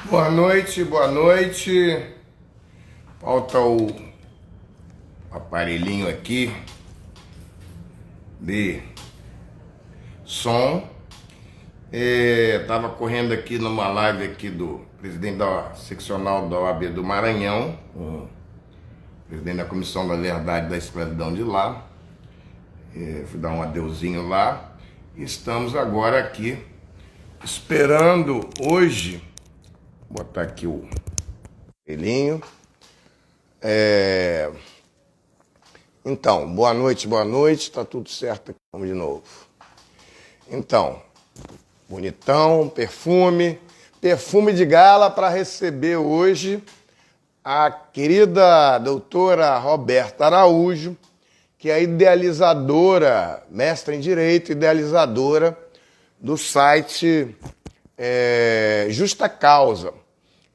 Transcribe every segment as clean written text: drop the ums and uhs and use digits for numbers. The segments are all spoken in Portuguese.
Boa noite, boa noite. Falta o aparelhinho aqui de som. Tava correndo aqui numa live aqui do presidente da seccional da OAB do Maranhão, o presidente da Comissão da Verdade da Escravidão de lá. Fui dar um adeuzinho lá. Estamos agora aqui esperando hoje. Vou botar aqui o aparelhinho. Então, boa noite, tá tudo certo aqui. Vamos de novo. Então, bonitão, perfume de gala para receber hoje a querida doutora Roberta Araújo, que é a idealizadora, mestra em Direito, idealizadora do site Justa Causa.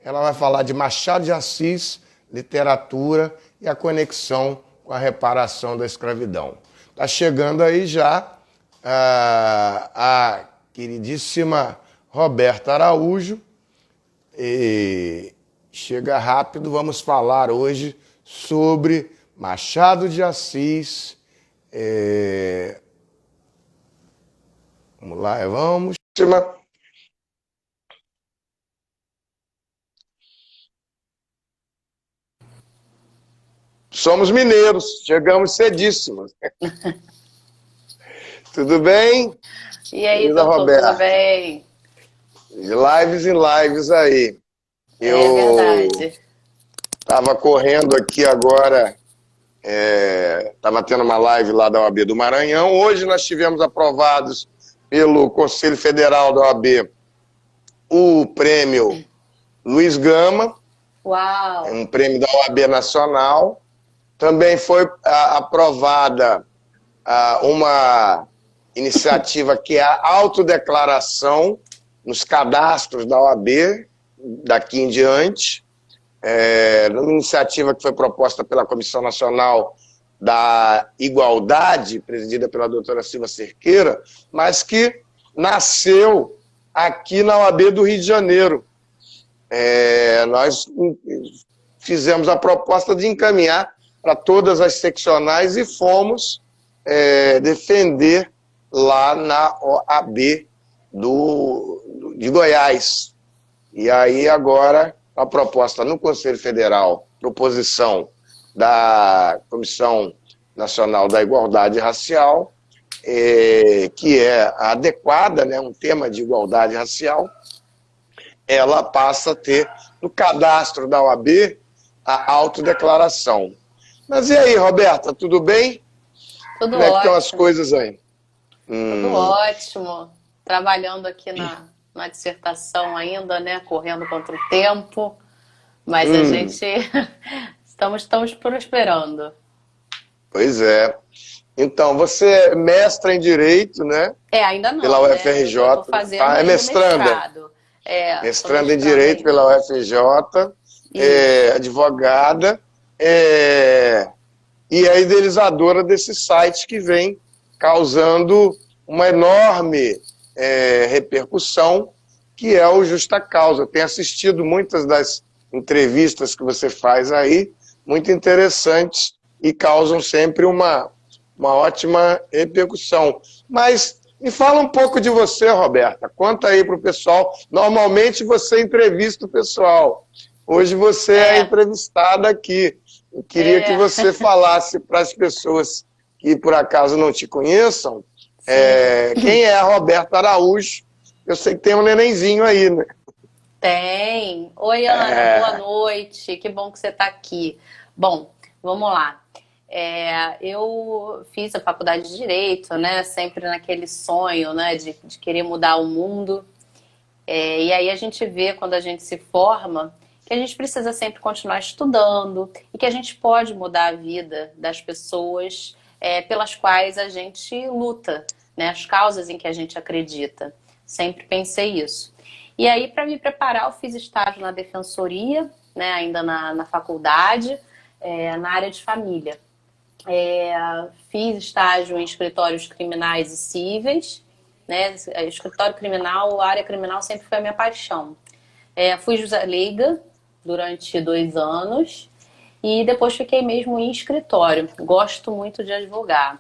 Ela vai falar de Machado de Assis, literatura e a conexão com a reparação da escravidão. Está chegando aí já a queridíssima Roberta Araújo. E chega rápido, vamos falar hoje sobre Machado de Assis. Vamos lá, vamos. Somos mineiros, chegamos cedíssimos. Tudo bem? E aí, Querida doutor, tudo Roberta, bem? de lives em lives aí. É Eu verdade. estava correndo aqui agora, estava tendo uma live lá da OAB do Maranhão. Hoje nós tivemos aprovados pelo Conselho Federal da OAB o prêmio Luiz Gama, Uau! um prêmio da OAB Nacional. Também foi aprovada uma iniciativa que é a autodeclaração nos cadastros da OAB daqui em diante. Uma iniciativa que foi proposta pela Comissão Nacional da Igualdade, presidida pela doutora Silva Cerqueira, mas que nasceu aqui na OAB do Rio de Janeiro. Nós fizemos a proposta de encaminhar para todas as seccionais e fomos defender lá na OAB de Goiás. E aí agora a proposta no Conselho Federal, proposição da Comissão Nacional da Igualdade Racial, que é adequada, né, um tema de igualdade racial, ela passa a ter no cadastro da OAB a autodeclaração. Mas e aí, Roberta, tudo bem? Tudo Como é que estão as ótimo, coisas aí? tudo ótimo. Trabalhando aqui na dissertação ainda, né? Correndo contra o tempo, mas a Hum, gente estamos prosperando. pois é. Então, você é mestra em Direito, né? Ainda Pela não, né? Eu UFRJ. estou fazendo Ah, é ainda o mestranda. mestrado. Sou Mestranda em mestranda Direito ainda. pela UFRJ, Isso. advogada, e é idealizadora desse site que vem causando uma enorme repercussão, que é o Justa Causa. Eu tenho assistido muitas das entrevistas que você faz aí, muito interessantes, e causam sempre uma ótima repercussão. Mas me fala um pouco de você, Roberta. Conta aí para o pessoal. Normalmente você entrevista o pessoal. Hoje você é a É, entrevistada aqui. Eu queria que é, você falasse para as pessoas que por acaso não te conheçam, sim. quem é a Roberta Araújo. Eu sei que tem um nenenzinho aí, né? Tem. Oi, Ana, boa É, noite. Que bom que você está aqui. Bom, vamos lá. Eu fiz a faculdade de Direito, né? Sempre naquele sonho, né? De querer mudar o mundo. E aí a gente vê, quando a gente se forma, que a gente precisa sempre continuar estudando e que a gente pode mudar a vida das pessoas pelas quais a gente luta, né? As causas em que a gente acredita. Sempre pensei isso. E aí, para me preparar, eu fiz estágio na defensoria, né? Ainda na faculdade, na área de família. Fiz estágio em escritórios criminais e cíveis, né? Escritório criminal, a área criminal sempre foi a minha paixão. Fui juíza leiga durante 2 anos e depois fiquei mesmo em escritório. Gosto muito de advogar,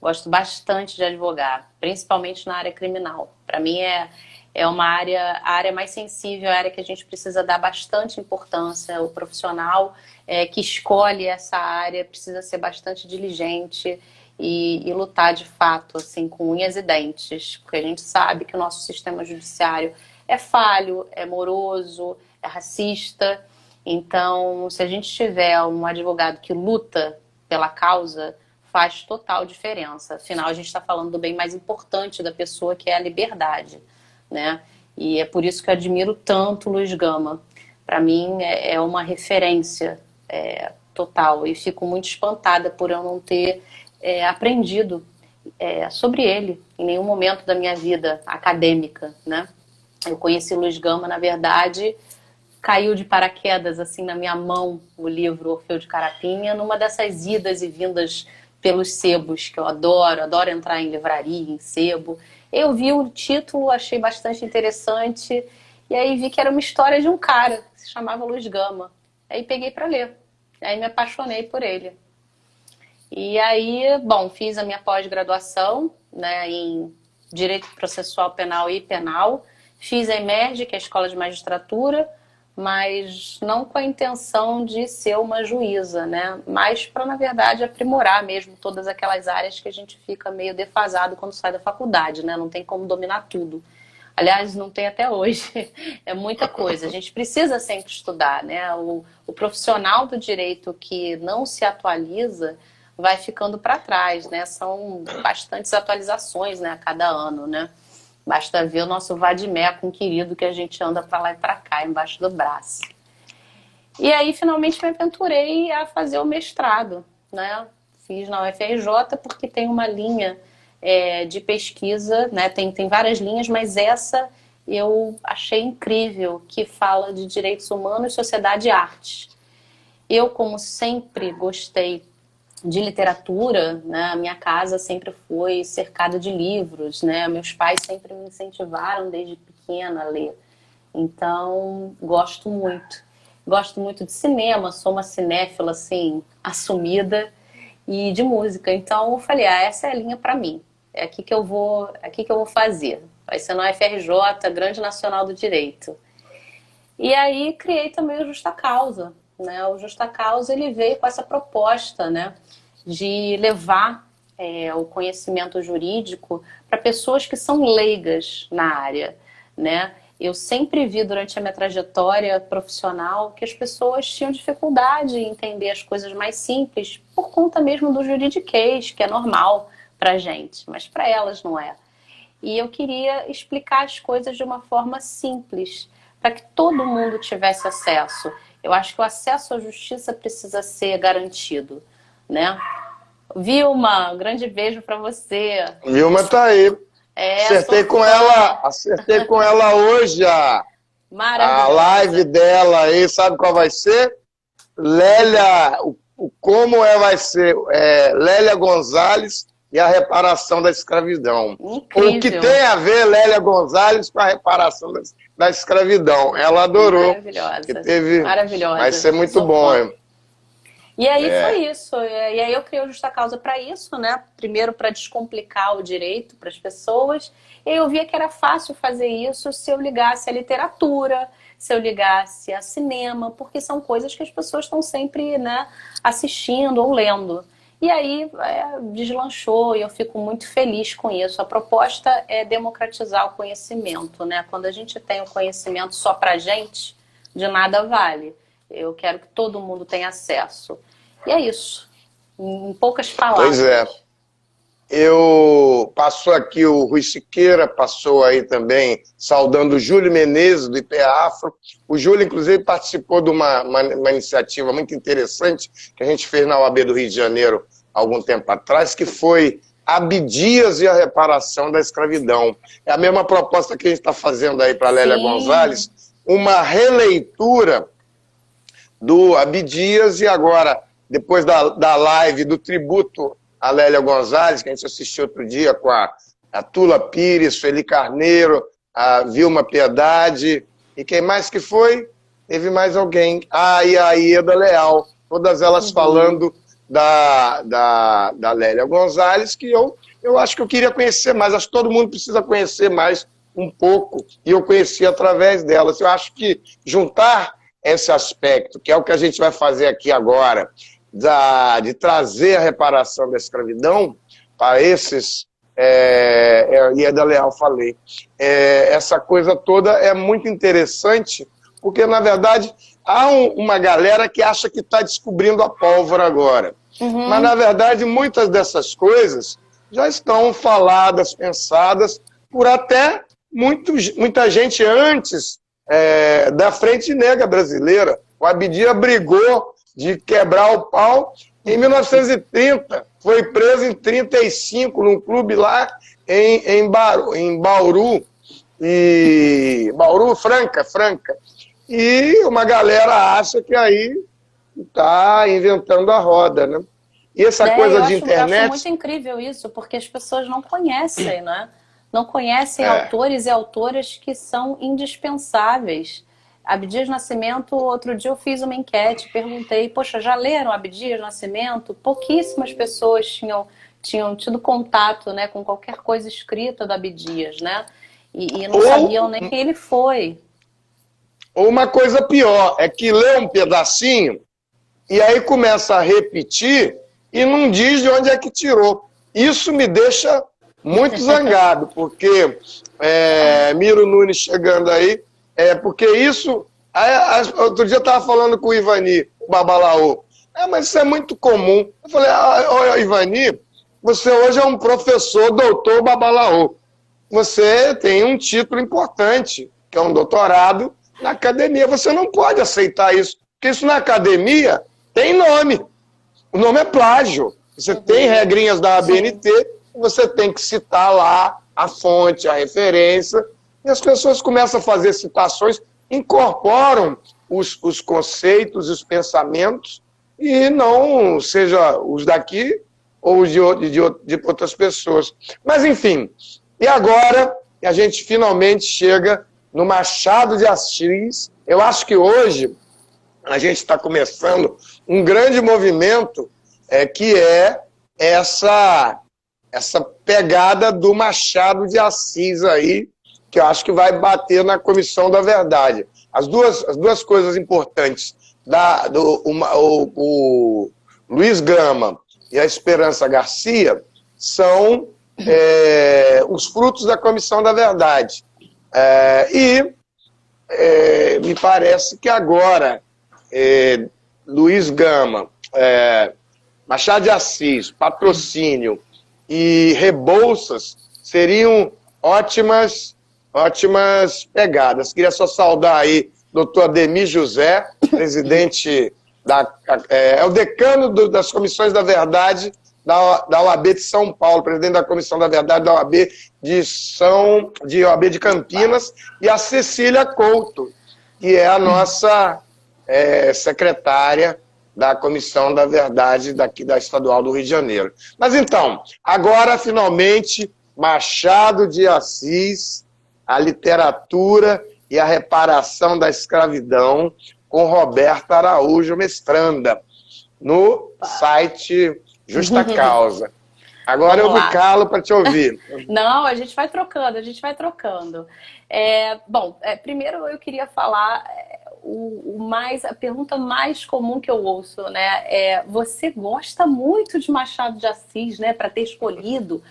gosto bastante de advogar, principalmente na área criminal. Para mim é uma área, a área mais sensível, a área que a gente precisa dar bastante importância. O profissional que escolhe essa área precisa ser bastante diligente e lutar de fato, assim, com unhas e dentes, porque a gente sabe que o nosso sistema judiciário é falho, é moroso, é racista. Então, se a gente tiver um advogado que luta pela causa, faz total diferença. Afinal, a gente está falando do bem mais importante da pessoa, que é a liberdade, né? E é por isso que eu admiro tanto o Luiz Gama. Para mim, é uma referência total. E fico muito espantada por eu não ter aprendido sobre ele em nenhum momento da minha vida acadêmica, né? Eu conheci Luiz Gama, na verdade, caiu de paraquedas assim na minha mão o livro Orfeu de Carapinha, numa dessas idas e vindas pelos sebos, que eu adoro entrar em livraria, em sebo. Eu vi o título, achei bastante interessante, e aí vi que era uma história de um cara que se chamava Luiz Gama. Aí peguei para ler, aí me apaixonei por ele. E aí, bom, fiz a minha pós-graduação, né, em Direito Processual Penal e Penal. Fiz a EMERGE, que é a Escola de Magistratura, mas não com a intenção de ser uma juíza, né? Mas para, na verdade, aprimorar mesmo todas aquelas áreas que a gente fica meio defasado quando sai da faculdade, né? Não tem como dominar tudo. Aliás, não tem até hoje. É muita coisa. A gente precisa sempre estudar, né? O profissional do direito que não se atualiza vai ficando para trás, né? São bastantes atualizações, né, a cada ano, né? Basta ver o nosso vadimeco querido que a gente anda para lá e para cá, embaixo do braço. E aí, finalmente, me aventurei a fazer o mestrado, né? Fiz na UFRJ porque tem uma linha de pesquisa, né? Tem várias linhas, mas essa eu achei incrível, que fala de direitos humanos, sociedade e arte. Eu, como sempre gostei de literatura, né? A minha casa sempre foi cercada de livros, né? Meus pais sempre me incentivaram desde pequena a ler. Então, gosto muito. Gosto muito de cinema, sou uma cinéfila, assim, assumida, e de música. Então, eu falei, essa é a linha para mim. É aqui que eu vou fazer. Vai ser na UFRJ, Grande Nacional do Direito. E aí, criei também o Justa Causa, né? O Justa Causa, ele veio com essa proposta, né, de levar o conhecimento jurídico para pessoas que são leigas na área, né? Eu sempre vi durante a minha trajetória profissional que as pessoas tinham dificuldade em entender as coisas mais simples por conta mesmo do juridiquês, que é normal para a gente, mas para elas não é. E eu queria explicar as coisas de uma forma simples, para que todo mundo tivesse acesso. Eu acho que o acesso à justiça precisa ser garantido, né? Vilma, um grande beijo para você. Vilma tá aí. Acertei com ela hoje a live dela aí. Sabe qual vai ser? Lélia, vai ser Lélia Gonzalez e a reparação da escravidão. Incrível. O que tem a ver Lélia Gonzalez com a reparação da escravidão? Ela adorou. Maravilhosa. Maravilhosa. Vai ser muito bom, hein? E aí foi isso. E aí eu criei o Justa Causa para isso, né? Primeiro para descomplicar o direito para as pessoas. E eu via que era fácil fazer isso se eu ligasse à literatura, se eu ligasse a cinema, porque são coisas que as pessoas estão sempre, né, assistindo ou lendo. E aí deslanchou e eu fico muito feliz com isso. A proposta é democratizar o conhecimento, né? Quando a gente tem o conhecimento só pra gente, de nada vale. Eu quero que todo mundo tenha acesso. E é isso. Em poucas palavras. Pois é. Passou aqui o Rui Siqueira, passou aí também saudando o Júlio Menezes, do IPEAFRO. O Júlio, inclusive, participou de uma iniciativa muito interessante que a gente fez na OAB do Rio de Janeiro há algum tempo atrás, que foi Abdias e a reparação da escravidão. É a mesma proposta que a gente está fazendo aí para a Lélia Gonzalez, uma releitura do Abdias, e agora, depois da live do tributo a Lélia Gonzalez, que a gente assistiu outro dia com a Tula Pires, Sueli Carneiro, a Vilma Piedade E quem mais que foi? Teve mais alguém. E a Ieda Leal. Todas elas falando da Lélia Gonzalez, que eu acho que eu queria conhecer mais. Acho que todo mundo precisa conhecer mais um pouco. E eu conheci através delas. Eu acho que juntar esse aspecto, que é o que a gente vai fazer aqui agora, de trazer a reparação da escravidão para esses... Ieda Leal, falei. Essa coisa toda é muito interessante, porque, na verdade, há uma galera que acha que está descobrindo a pólvora agora. Mas, na verdade, muitas dessas coisas já estão faladas, pensadas, por até muita gente antes da Frente Negra Brasileira. O Abdias brigou de quebrar o pau em 1930. Foi preso em 1935, num clube lá em Bauru. Bauru, Franca. E uma galera acha que aí está inventando a roda, né? E essa coisa de internet... Eu acho muito incrível isso, porque as pessoas não conhecem, né? Não conhecem autores e autoras que são indispensáveis. Abdias Nascimento, outro dia eu fiz uma enquete, perguntei, poxa, já leram Abdias Nascimento? Pouquíssimas pessoas tinham tido contato, né, com qualquer coisa escrita do Abdias, né? E não sabiam nem quem ele foi. Ou uma coisa pior, é que lê um pedacinho e aí começa a repetir e não diz de onde é que tirou. Isso me deixa muito zangado, porque Miro Nunes chegando aí, porque isso... outro dia eu estava falando com o Ivani, o Babalaô. Mas isso é muito comum. Eu falei, olha, Ivani, você hoje é um professor, doutor Babalaô. Você tem um título importante, que é um doutorado na academia. Você não pode aceitar isso, porque isso na academia tem nome. O nome é plágio. Você tem regrinhas da ABNT, você tem que citar lá a fonte, a referência, e as pessoas começam a fazer citações, incorporam os conceitos e os pensamentos, e não seja os daqui ou de outras pessoas. Mas, enfim, e agora a gente finalmente chega no Machado de Assis. Eu acho que hoje a gente está começando um grande movimento que é essa pegada do Machado de Assis aí, que eu acho que vai bater na Comissão da Verdade. As duas coisas importantes, o Luiz Gama e a Esperança Garcia, são os frutos da Comissão da Verdade. Me parece que agora Luiz Gama, Machado de Assis, Patrocínio e Rebouças seriam ótimas pegadas. Queria só saudar aí o Dr. Ademir José, presidente é o decano das Comissões da Verdade da OAB de São Paulo, presidente da Comissão da Verdade da OAB de Campinas, e a Cecília Couto, que é a nossa secretária da Comissão da Verdade daqui da Estadual do Rio de Janeiro. Mas então, agora finalmente, Machado de Assis, a literatura e a reparação da escravidão, com Roberta Araújo Mestranda, no site Justa Causa. Agora eu me calo para te ouvir. Não, a gente vai trocando, primeiro eu queria falar a pergunta mais comum que eu ouço, né? Você gosta muito de Machado de Assis, né? Para ter escolhido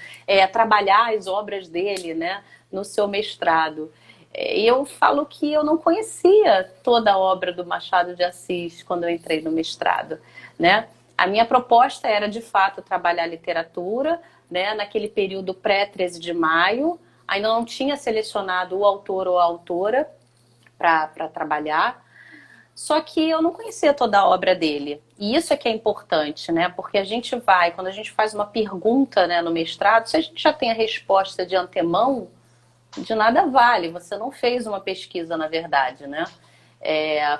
trabalhar as obras dele, né? No seu mestrado. Eu falo que eu não conhecia toda a obra do Machado de Assis quando eu entrei no mestrado, né? A minha proposta era, de fato, trabalhar literatura, né? Naquele período pré-13 de maio, ainda não tinha selecionado o autor ou a autora para trabalhar, só que eu não conhecia toda a obra dele. E isso é que é importante, né? Porque quando a gente faz uma pergunta, né, no mestrado, se a gente já tem a resposta de antemão, de nada vale, você não fez uma pesquisa, na verdade, né?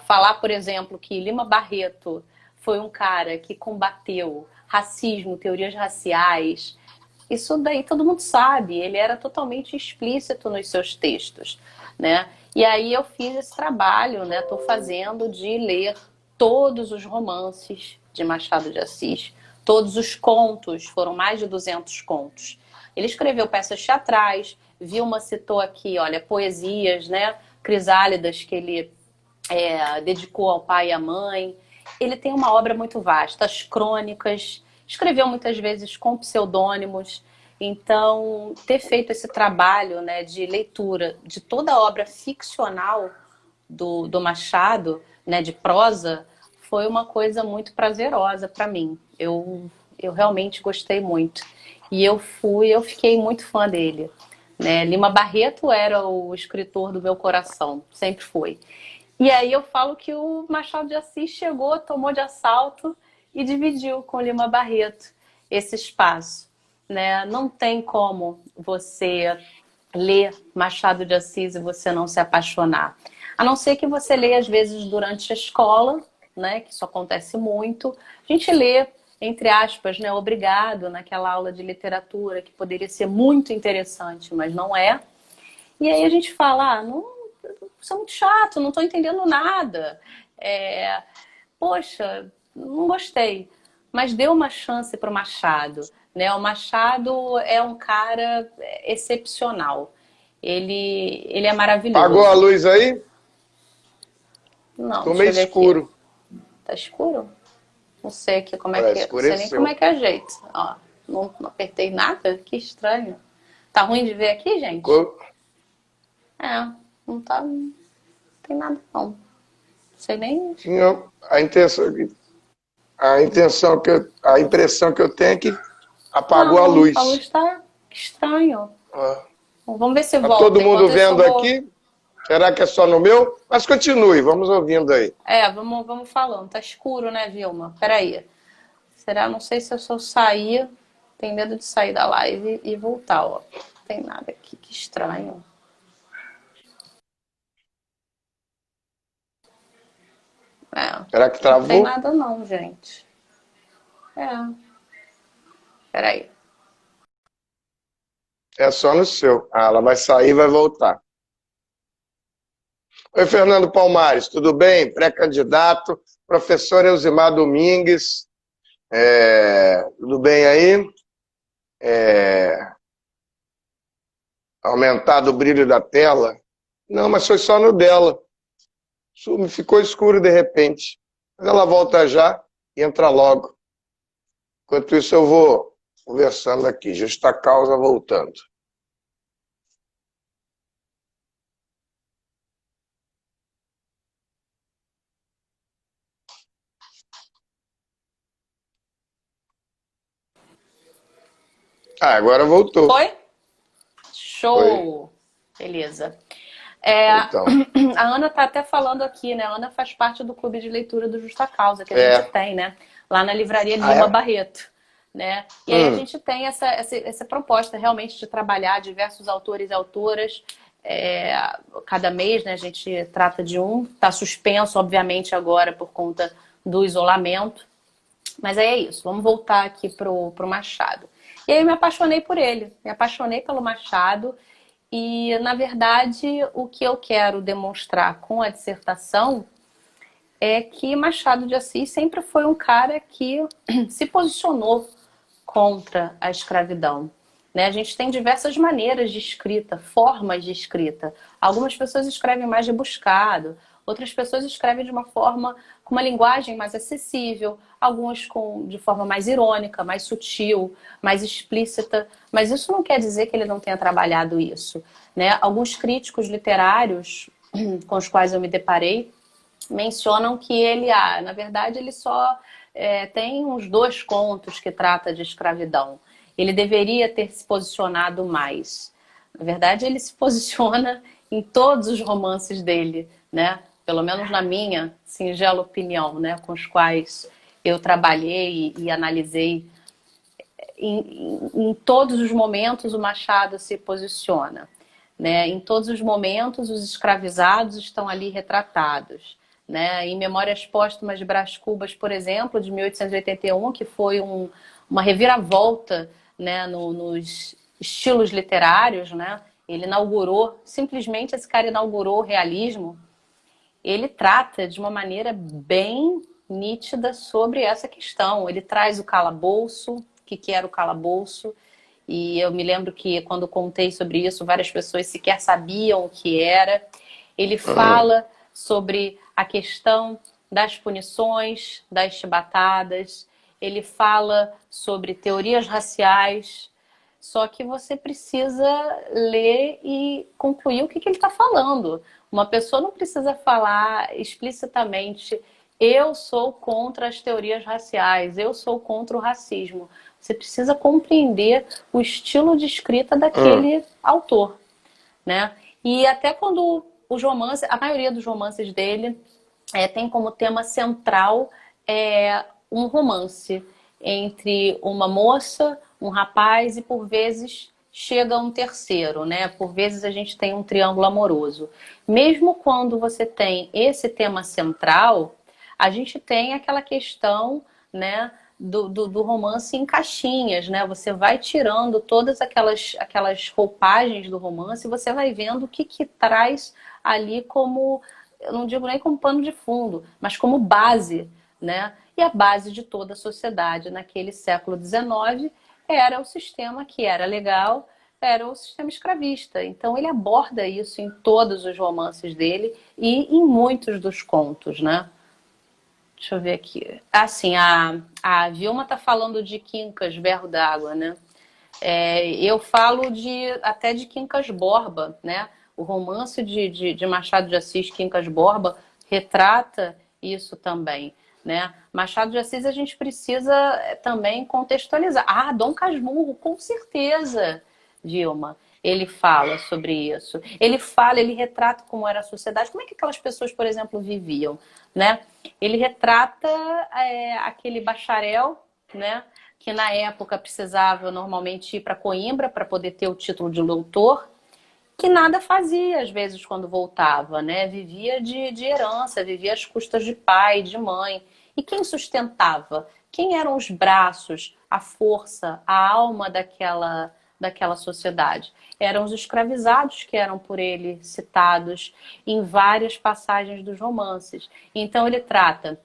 Falar, por exemplo, que Lima Barreto foi um cara que combateu racismo, teorias raciais, isso daí todo mundo sabe, ele era totalmente explícito nos seus textos, né? E aí eu fiz esse trabalho, né? Estou fazendo de ler todos os romances de Machado de Assis, todos os contos, foram mais de 200 contos. Ele escreveu peças teatrais, Vilma citou aqui, olha, poesias, né? Crisálidas que ele dedicou ao pai e à mãe. Ele tem uma obra muito vasta, as crônicas, escreveu muitas vezes com pseudônimos. Então, ter feito esse trabalho, né, de leitura de toda a obra ficcional do Machado, né, de prosa, foi uma coisa muito prazerosa para mim. Eu realmente gostei muito. E eu fiquei muito fã dele. Né? Lima Barreto era o escritor do meu coração, sempre foi. E aí eu falo que o Machado de Assis chegou, tomou de assalto e dividiu com Lima Barreto esse espaço. Né? Não tem como você ler Machado de Assis e você não se apaixonar. A não ser que você leia, às vezes, durante a escola, né? Que isso acontece muito. A gente lê, entre aspas, né? Obrigado, naquela aula de literatura, que poderia ser muito interessante, mas não é. E aí a gente fala, não, isso é muito chato, não estou entendendo nada. Poxa, não gostei. Mas dê uma chance para o Machado. Né? O Machado é um cara excepcional. Ele é maravilhoso. Apagou a luz aí? Não, Ficou deixa meio eu ver escuro. aqui. Tá escuro? Não sei aqui como é que é. Não sei nem Escureceu. como é que é jeito. Ó, não apertei nada? Que estranho. Tá ruim de ver aqui, gente? Não tá. Não tem nada, não. Não sei nem. Tinha a impressão que eu tenho é que apagou a luz. A luz tá estranho. Bom, vamos ver se Tá volta. todo mundo Enquanto isso, vendo aqui? Será que é só no meu? Mas continue, vamos ouvindo aí. Vamos falando. Tá escuro, né, Vilma? Peraí. Será? Não sei se eu sair. Tenho medo de sair da live e voltar, ó. Não tem nada aqui. Que estranho. Será que travou? Não tem nada não, gente. Peraí. É só no seu. Ela vai sair e vai voltar. Oi, Fernando Palmares, tudo bem? Pré-candidato, professor Elzimar Domingues. Tudo bem aí? Aumentado o brilho da tela? Não, mas foi só no dela. Ficou escuro de repente. Mas ela volta já e entra logo. Enquanto isso, eu vou conversando aqui. Justa causa voltando. Agora voltou. Foi? Show! Foi. Beleza. Então. A Ana tá até falando aqui, né? A Ana faz parte do clube de leitura do Justa Causa, que a gente tem, né? Lá na livraria Lima Barreto. Né? E aí a gente tem essa proposta realmente de trabalhar diversos autores e autoras. Cada mês, né, a gente trata de um. Está suspenso, obviamente, agora por conta do isolamento. Mas aí é isso. Vamos voltar aqui pro Machado. E aí eu me apaixonei por ele. Me apaixonei pelo Machado. E, na verdade, o que eu quero demonstrar com a dissertação é que Machado de Assis sempre foi um cara que se posicionou contra a escravidão. Né? A gente tem diversas maneiras de escrita, formas de escrita. Algumas pessoas escrevem mais rebuscado, outras pessoas escrevem de uma forma, com uma linguagem mais acessível, algumas de forma mais irônica, mais sutil, mais explícita. Mas isso não quer dizer que ele não tenha trabalhado isso. Né? Alguns críticos literários com os quais eu me deparei mencionam que ele, na verdade, ele só tem uns 2 contos que trata de escravidão. Ele deveria ter se posicionado mais. Na verdade, ele se posiciona em todos os romances dele, né? Pelo menos na minha singela opinião, né? Com os quais eu trabalhei e analisei. Em todos os momentos, o Machado se posiciona. Né? Em todos os momentos, os escravizados estão ali retratados. Né? Em Memórias Póstumas de Brás Cubas, por exemplo, de 1881, que foi uma reviravolta, né, nos estilos literários, né? Ele inaugurou, simplesmente esse cara inaugurou o realismo. Ele trata de uma maneira bem nítida sobre essa questão. Ele traz o calabouço, o que era o calabouço, e eu me lembro que quando contei sobre isso, várias pessoas sequer sabiam o que era. Ele fala sobre a questão das punições, das chibatadas, ele fala sobre teorias raciais, só que você precisa ler e concluir o que ele está falando. Uma pessoa não precisa falar explicitamente: eu sou contra as teorias raciais, eu sou contra o racismo. Você precisa compreender o estilo de escrita daquele autor, né? E até quando os romances, a maioria dos romances dele tem como tema central um romance entre uma moça, um rapaz e, por vezes, chega um terceiro, né? Por vezes a gente tem um triângulo amoroso. Mesmo quando você tem esse tema central, a gente tem aquela questão, né, do romance em caixinhas, né? Você vai tirando todas aquelas roupagens do romance e você vai vendo o que traz ali como, eu não digo nem como pano de fundo, mas como base, né? E a base de toda a sociedade naquele século XIX era o sistema que era legal, era o sistema escravista. Então ele aborda isso em todos os romances dele e em muitos dos contos, né? Deixa eu ver aqui. Assim, a Vilma tá falando de Quincas, Berro d'Água, né? Eu falo até de Quincas Borba, né? O romance de Machado de Assis, Quincas Borba, retrata isso também, né? Machado de Assis a gente precisa também contextualizar. Dom Casmurro, com certeza, Vilma. Ele fala sobre isso. Ele retrata como era a sociedade, como é que aquelas pessoas, por exemplo, viviam, né? Ele retrata aquele bacharel, né? Que na época precisava normalmente ir para Coimbra para poder ter o título de doutor, que nada fazia às vezes quando voltava, né? Vivia de herança, vivia às custas de pai, de mãe. E quem sustentava? Quem eram os braços, a força, a alma daquela sociedade? Eram os escravizados que eram por ele citados em várias passagens dos romances. Então ele trata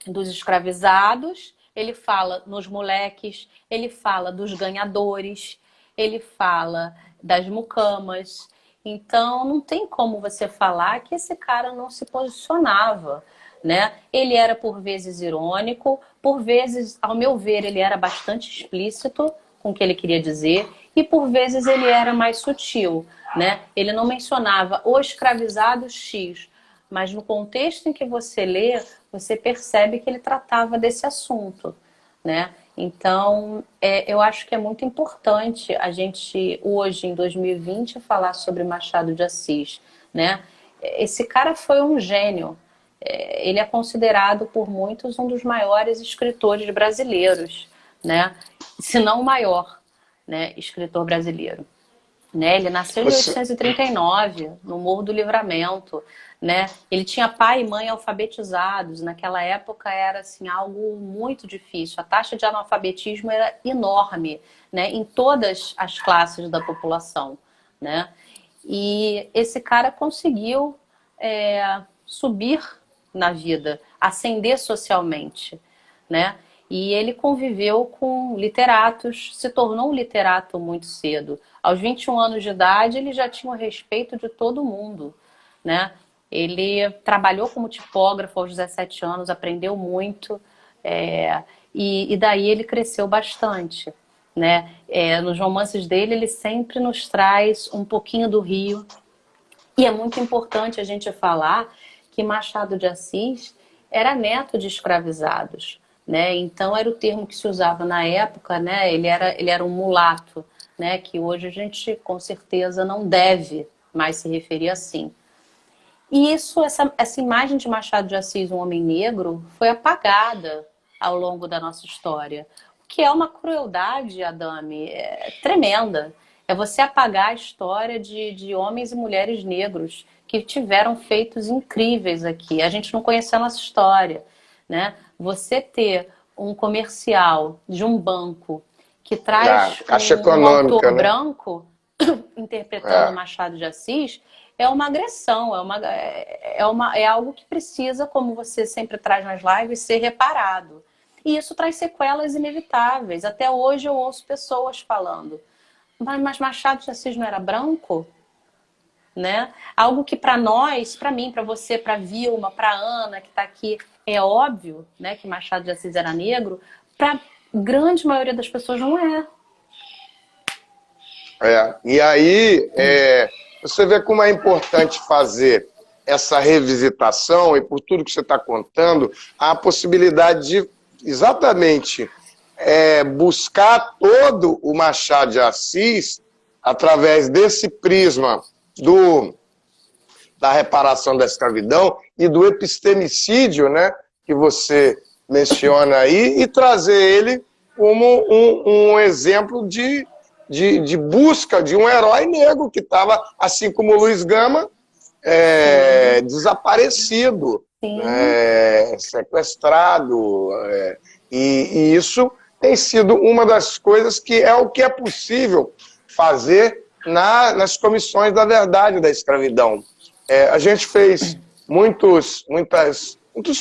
dos escravizados, ele fala nos moleques, ele fala dos ganhadores, ele fala das mucamas. Então não tem como você falar que esse cara não se posicionava, né? Ele era por vezes irônico, por vezes, ao meu ver, ele era bastante explícito com o que ele queria dizer e por vezes ele era mais sutil, né? Ele não mencionava o escravizado X, mas no contexto em que você lê, você percebe que ele tratava desse assunto, né? Então, eu acho que é muito importante a gente, hoje, em 2020, falar sobre Machado de Assis, né? Esse cara foi um gênio. Ele é considerado por muitos um dos maiores escritores brasileiros, né? Se não o maior, né, escritor brasileiro. Né? Ele nasceu em 1839, no Morro do Livramento, né? Ele tinha pai e mãe alfabetizados. Naquela época era assim, algo muito difícil. A taxa de analfabetismo era enorme, né? Em todas as classes da população, né? E esse cara conseguiu subir na vida, ascender socialmente, né? E ele conviveu com literatos, se tornou um literato muito cedo. Aos 21 anos de idade, ele já tinha o respeito de todo mundo, né? Ele trabalhou como tipógrafo aos 17 anos, aprendeu muito, e daí ele cresceu bastante, né? Nos romances dele, ele sempre nos traz um pouquinho do Rio. E é muito importante a gente falar que Machado de Assis era neto de escravizados, né? Então era o termo que se usava na época, né? Ele era um mulato, né? Que hoje a gente com certeza não deve mais se referir assim. E essa imagem de Machado de Assis, um homem negro, foi apagada ao longo da nossa história. O que é uma crueldade, Adame, tremenda. É você apagar a história de homens e mulheres negros que tiveram feitos incríveis aqui. A gente não conheceu a nossa história, né? Você ter um comercial de um banco que traz Caixa um Econômica, autor né? branco, interpretando Machado de Assis, é uma agressão, é algo que precisa, como você sempre traz nas lives, ser reparado. E isso traz sequelas inevitáveis. Até hoje eu ouço pessoas falando, mas Machado de Assis não era branco? Né? Algo que para nós, para mim, para você, para Vilma, para Ana, que está aqui, é óbvio, né, que Machado de Assis era negro, para a grande maioria das pessoas não é. E aí, você vê como é importante fazer essa revisitação, e por tudo que você está contando, há a possibilidade de exatamente buscar todo o Machado de Assis através desse prisma da reparação da escravidão e do epistemicídio, né, que você menciona aí, e trazer ele como um exemplo de busca de um herói negro que estava, assim como o Luiz Gama, desaparecido, sequestrado. E isso tem sido uma das coisas que é o que é possível fazer nas comissões da verdade da escravidão. A gente fez muitos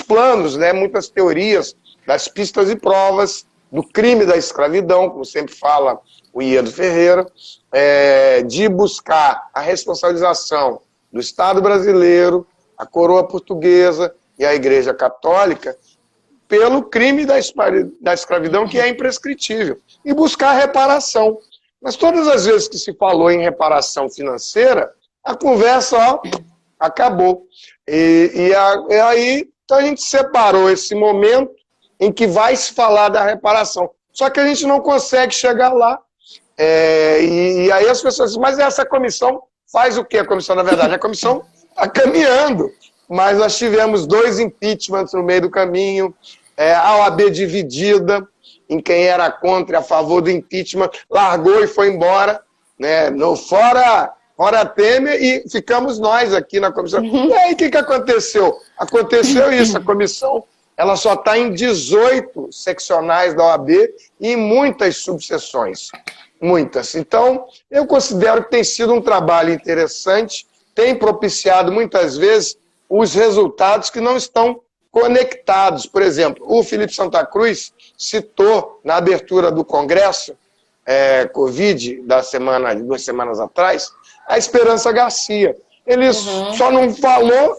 planos, né, muitas teorias das pistas e provas do crime da escravidão, como sempre fala o Iedo Ferreira, de buscar a responsabilização do Estado brasileiro, a coroa portuguesa e a Igreja Católica pelo crime da escravidão, que é imprescritível, e buscar reparação. Mas todas as vezes que se falou em reparação financeira, a conversa acabou. E aí então a gente separou esse momento em que vai se falar da reparação. Só que a gente não consegue chegar lá. E aí as pessoas dizem, mas essa comissão faz o quê? A comissão, na verdade, a comissão está caminhando. Mas nós tivemos 2 impeachments no meio do caminho, a OAB dividida em quem era contra e a favor do impeachment, largou e foi embora, né? Fora Temer, e ficamos nós aqui na comissão. E aí, o que aconteceu? Aconteceu isso, a comissão ela só está em 18 seccionais da OAB e em muitas subseções. Muitas. Então, eu considero que tem sido um trabalho interessante, tem propiciado muitas vezes os resultados que não estão conectados. Por exemplo, o Felipe Santa Cruz citou na abertura do Congresso Covid, de 2 semanas atrás, a Esperança Garcia. Ele só não falou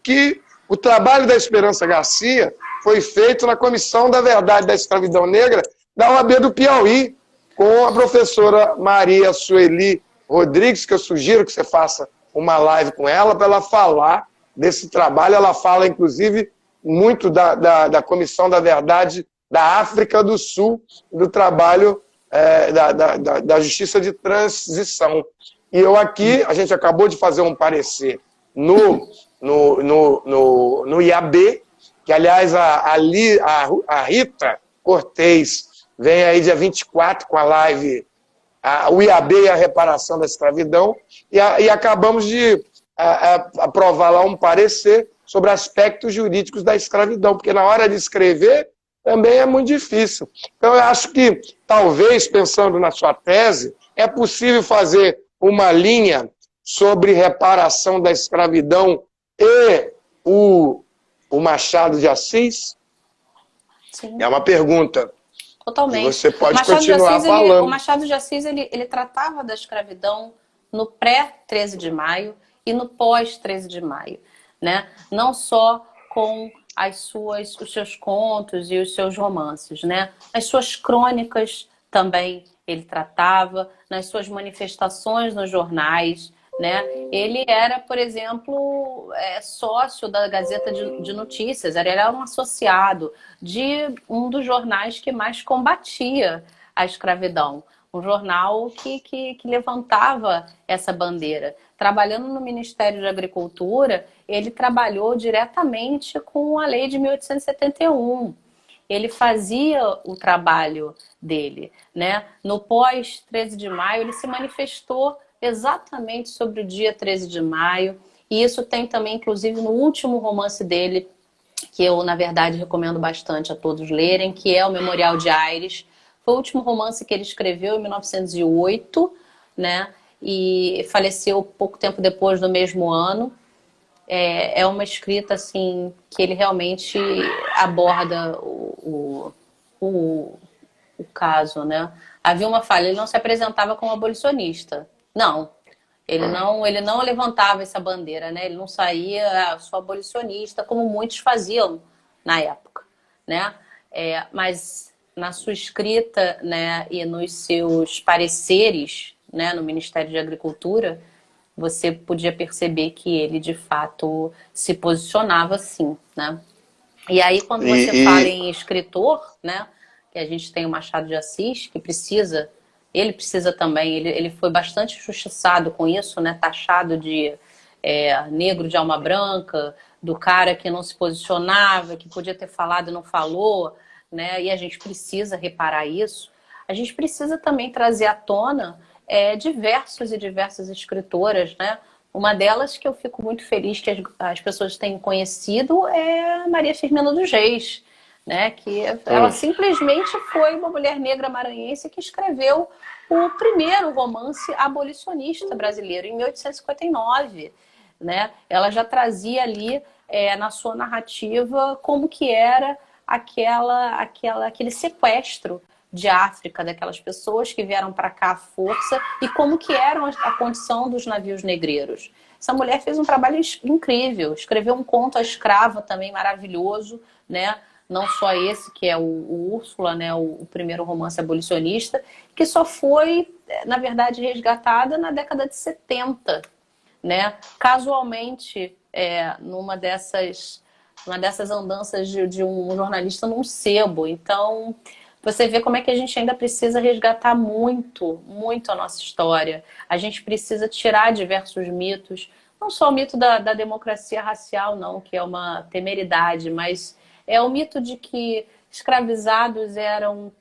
que o trabalho da Esperança Garcia foi feito na Comissão da Verdade da Escravidão Negra da OAB do Piauí, com a professora Maria Sueli Rodrigues, que eu sugiro que você faça uma live com ela, para ela falar desse trabalho. Ela fala, inclusive, muito da Comissão da Verdade da África do Sul, do trabalho da Justiça de Transição. E eu aqui, a gente acabou de fazer um parecer no IAB, que, aliás, a Rita Cortez vem aí dia 24 com a live o IAB e a reparação da escravidão, e acabamos de aprovar lá um parecer sobre aspectos jurídicos da escravidão, porque na hora de escrever também é muito difícil. Então eu acho que, talvez, pensando na sua tese, é possível fazer uma linha sobre reparação da escravidão e o Machado de Assis? Sim. É uma pergunta. Totalmente. E você pode continuar falando. O Machado de Assis ele tratava da escravidão no pré-13 de maio e no pós-13 de maio. Né? Não só com os seus contos e os seus romances. Né? As suas crônicas também ele tratava, nas suas manifestações nos jornais. Né? Ele era, por exemplo, sócio da Gazeta de Notícias, ele era um associado de um dos jornais que mais combatia a escravidão. Um jornal que levantava essa bandeira. Trabalhando no Ministério da Agricultura, ele trabalhou diretamente com a lei de 1871. Ele fazia o trabalho dele. Né? No pós-13 de maio, ele se manifestou exatamente sobre o dia 13 de maio. E isso tem também, inclusive, no último romance dele, que eu, na verdade, recomendo bastante a todos lerem, que é o Memorial de Aires. Foi o último romance que ele escreveu em 1908, né? e faleceu pouco tempo depois, no mesmo ano. É uma escrita assim que ele realmente aborda o caso, né? Havia uma falha, ele não se apresentava como abolicionista. Não. Ele não levantava essa bandeira, né? Ele não saía, sou abolicionista, como muitos faziam na época, né? Mas na sua escrita, né, e nos seus pareceres, né, no Ministério de Agricultura, você podia perceber que ele, de fato, se posicionava assim, né? E aí, quando você fala em escritor, né, que a gente tem o Machado de Assis, que ele precisa também, ele foi bastante injustiçado com isso, né, taxado de negro de alma branca, do cara que não se posicionava, que podia ter falado e não falou, né, e a gente precisa reparar isso. A gente precisa também trazer à tona diversos e diversas escritoras, né? Uma delas que eu fico muito feliz que as pessoas tenham conhecido é a Maria Firmina dos Reis, né? Que ela simplesmente foi uma mulher negra maranhense que escreveu o primeiro romance abolicionista brasileiro, em 1859. Né? Ela já trazia ali na sua narrativa como que era aquele sequestro de África, daquelas pessoas que vieram para cá à força, e como que era a condição dos navios negreiros. Essa mulher fez um trabalho incrível, escreveu um conto à escrava também maravilhoso, né? Não só esse, que é o Úrsula, né? O primeiro romance abolicionista, que só foi, na verdade, resgatada na década de 70, né? Casualmente, numa dessas andanças de um jornalista num sebo. Então, você vê como é que a gente ainda precisa resgatar muito, muito a nossa história. A gente precisa tirar diversos mitos, não só o mito da democracia racial, não, que é uma temeridade, mas é o mito de que escravizados eram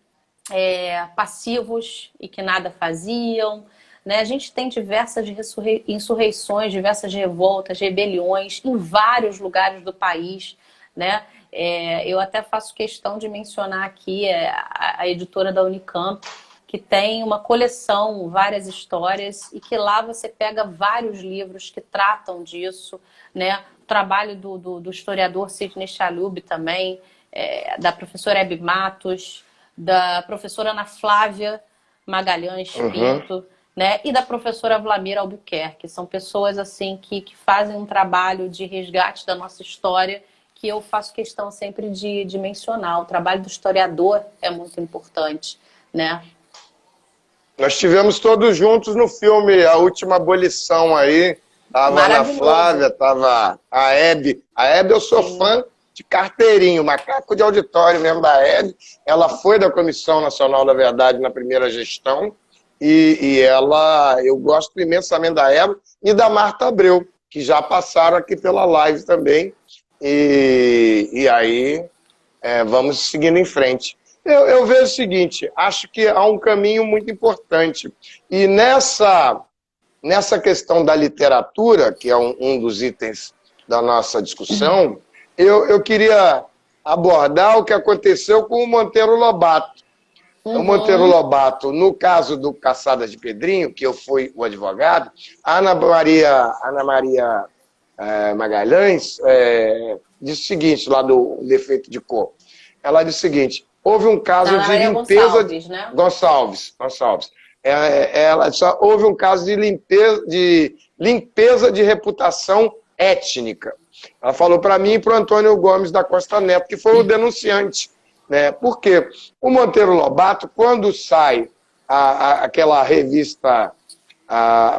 passivos e que nada faziam. Né? A gente tem diversas insurreições, diversas revoltas, rebeliões em vários lugares do país, né? Eu até faço questão de mencionar aqui a editora da Unicamp, que tem uma coleção, várias histórias, e que lá você pega vários livros que tratam disso, né? O trabalho do historiador Sidney Chalub também, da professora Hebe Matos, da professora Ana Flávia Magalhães Pinto, né? E da professora Vlamira Albuquerque. São pessoas assim que fazem um trabalho de resgate da nossa história, que eu faço questão sempre de mencionar. O trabalho do historiador é muito importante, né? Nós estivemos todos juntos no filme A Última Abolição aí. Tava a Ana Flávia, tava a Hebe. A Hebe eu sou fã de carteirinho, macaco de auditório mesmo da Hebe. Ela foi da Comissão Nacional da Verdade na primeira gestão. E eu gosto imensamente da Hebe e da Marta Abreu, que já passaram aqui pela live também. E aí, vamos seguindo em frente. Eu vejo o seguinte, acho que há um caminho muito importante. E nessa questão da literatura, que é um dos itens da nossa discussão, eu queria abordar o que aconteceu com o Monteiro Lobato. O Monteiro Lobato, no caso do Caçada de Pedrinho, que eu fui o advogado, a Ana Maria Magalhães disse o seguinte, lá do defeito de cor. Ela disse o seguinte, houve um caso de limpeza... Gonçalves, né? Gonçalves. Ela disse, houve um caso de limpeza de reputação étnica. Ela falou para mim e para o Antônio Gomes da Costa Neto, que foi o denunciante. Né? Por quê? O Monteiro Lobato, quando sai aquela revista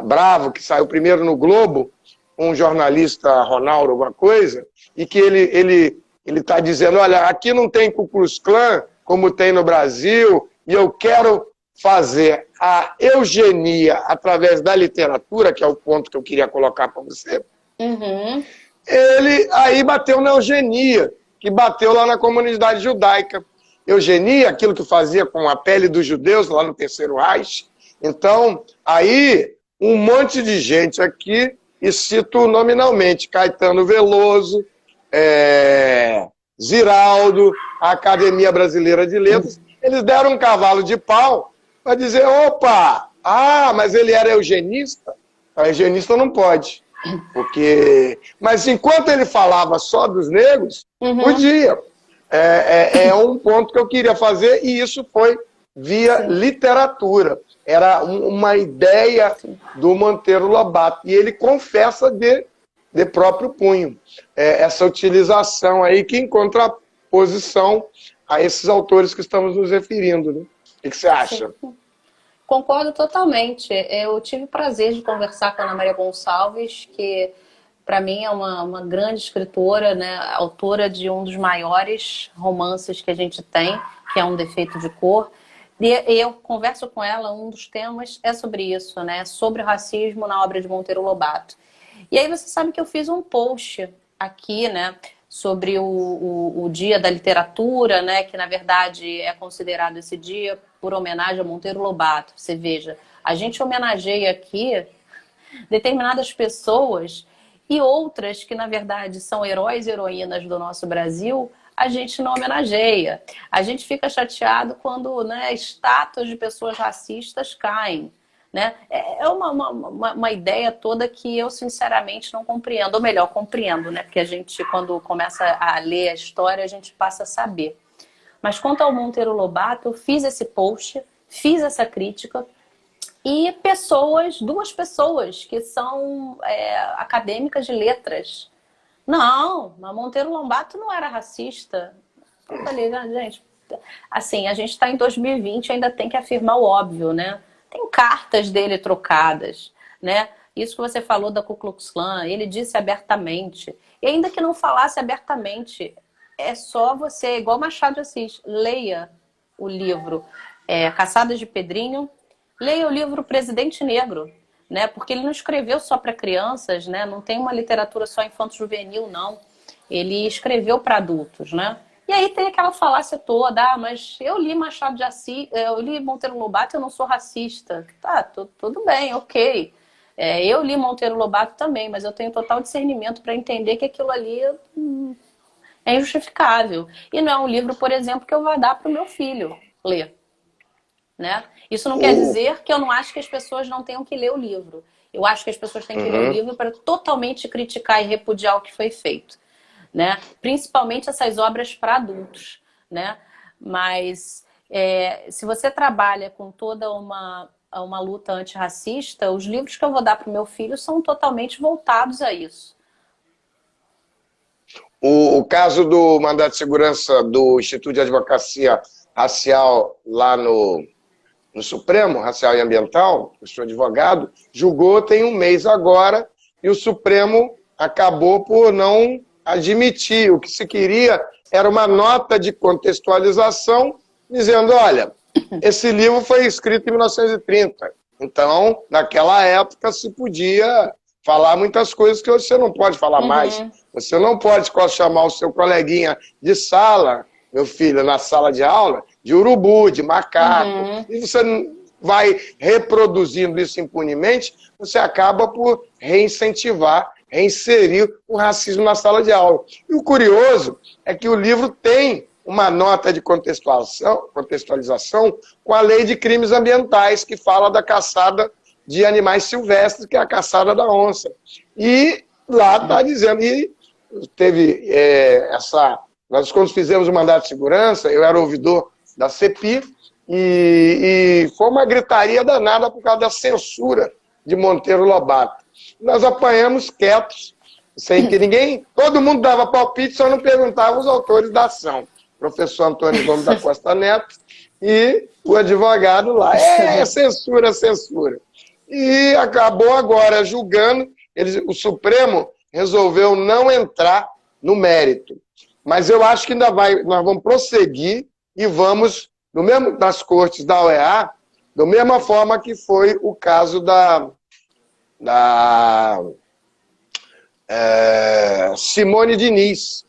Bravo, que saiu primeiro no Globo, um jornalista, Ronaldo, alguma coisa, e que ele está dizendo, olha, aqui não tem Ku Klux Klan, como tem no Brasil, e eu quero fazer a eugenia através da literatura, que é o ponto que eu queria colocar para você, ele aí bateu na eugenia, que bateu lá na comunidade judaica. Eugenia, aquilo que fazia com a pele dos judeus lá no Terceiro Reich. Então, aí, um monte de gente aqui, e cito nominalmente, Caetano Veloso, Ziraldo, a Academia Brasileira de Letras, eles deram um cavalo de pau para dizer, opa, Ah, mas ele era eugenista? A eugenista não pode. Porque... Mas enquanto ele falava só dos negros, podia. É um ponto que eu queria fazer, e isso foi via literatura. Era uma ideia do Monteiro Lobato. E ele confessa de próprio punho. Essa utilização aí, que em contraposição a esses autores que estamos nos referindo. Né? O que você acha? Sim. Concordo totalmente. Eu tive o prazer de conversar com a Ana Maria Gonçalves, que para mim é uma grande escritora, né? Autora de um dos maiores romances que a gente tem, que é Um Defeito de Cor. E eu converso com ela, um dos temas é sobre isso, né? Sobre o racismo na obra de Monteiro Lobato. E aí você sabe que eu fiz um post aqui, né? Sobre o Dia da Literatura, né? Que na verdade é considerado esse dia por homenagem a Monteiro Lobato. Você veja, a gente homenageia aqui determinadas pessoas e outras que na verdade são heróis e heroínas do nosso Brasil, a gente não homenageia. A gente fica chateado quando, né, estátuas de pessoas racistas caem. Né? É uma ideia toda que eu sinceramente não compreendo, ou melhor, compreendo, né? Porque a gente, quando começa a ler a história, a gente passa a saber. Mas quanto ao Monteiro Lobato, eu fiz esse post, fiz essa crítica, e duas pessoas que são acadêmicas de letras. Não, mas Monteiro Lobato não era racista. Eu falei, gente, assim, a gente está em 2020, ainda tem que afirmar o óbvio, né? Tem cartas dele trocadas, né? Isso que você falou da Ku Klux Klan, ele disse abertamente. E ainda que não falasse abertamente, é só você, igual Machado de Assis, leia o livro Caçadas de Pedrinho, leia o livro Presidente Negro, né? Porque ele não escreveu só para crianças, né? Não tem uma literatura só infanto-juvenil, não. Ele escreveu para adultos, né? E aí tem aquela falácia toda, mas eu li Machado de Assis, eu li Monteiro Lobato, eu não sou racista. Tá, tudo bem, ok. Eu li Monteiro Lobato também, mas eu tenho total discernimento para entender que aquilo ali é injustificável. E não é um livro, por exemplo, que eu vou dar para o meu filho ler. Né? Isso não quer dizer que eu não acho que as pessoas não tenham que ler o livro. Eu acho que as pessoas têm que ler o livro para totalmente criticar e repudiar o que foi feito. Né? Principalmente essas obras para adultos, né? Mas se você trabalha com toda uma luta antirracista, os livros que eu vou dar para o meu filho são totalmente voltados a isso. O caso do mandato de segurança do Instituto de Advocacia Racial lá no Supremo, Racial e Ambiental, eu sou advogado, julgou tem um mês agora, e o Supremo acabou por não admitir. O que se queria era uma nota de contextualização dizendo, olha, esse livro foi escrito em 1930. Então, naquela época se podia falar muitas coisas que hoje você não pode falar mais. Você não pode chamar o seu coleguinha de sala, meu filho, na sala de aula, de urubu, de macaco. E você vai reproduzindo isso impunemente, você acaba por reinserir o racismo na sala de aula. E o curioso é que o livro tem uma nota de contextualização com a Lei de Crimes Ambientais, que fala da caçada de animais silvestres, que é a caçada da onça. E lá está dizendo, e teve nós quando fizemos o mandato de segurança, eu era ouvidor da CEPI, e foi uma gritaria danada por causa da censura de Monteiro Lobato. Nós apanhamos quietos, sem que todo mundo dava palpite, só não perguntava os autores da ação. O professor Antônio Gomes da Costa Neto e o advogado lá. Censura, censura. E acabou agora julgando, o Supremo resolveu não entrar no mérito. Mas eu acho que nós vamos prosseguir e vamos, nas cortes da OEA, da mesma forma que foi o caso da Simone Diniz,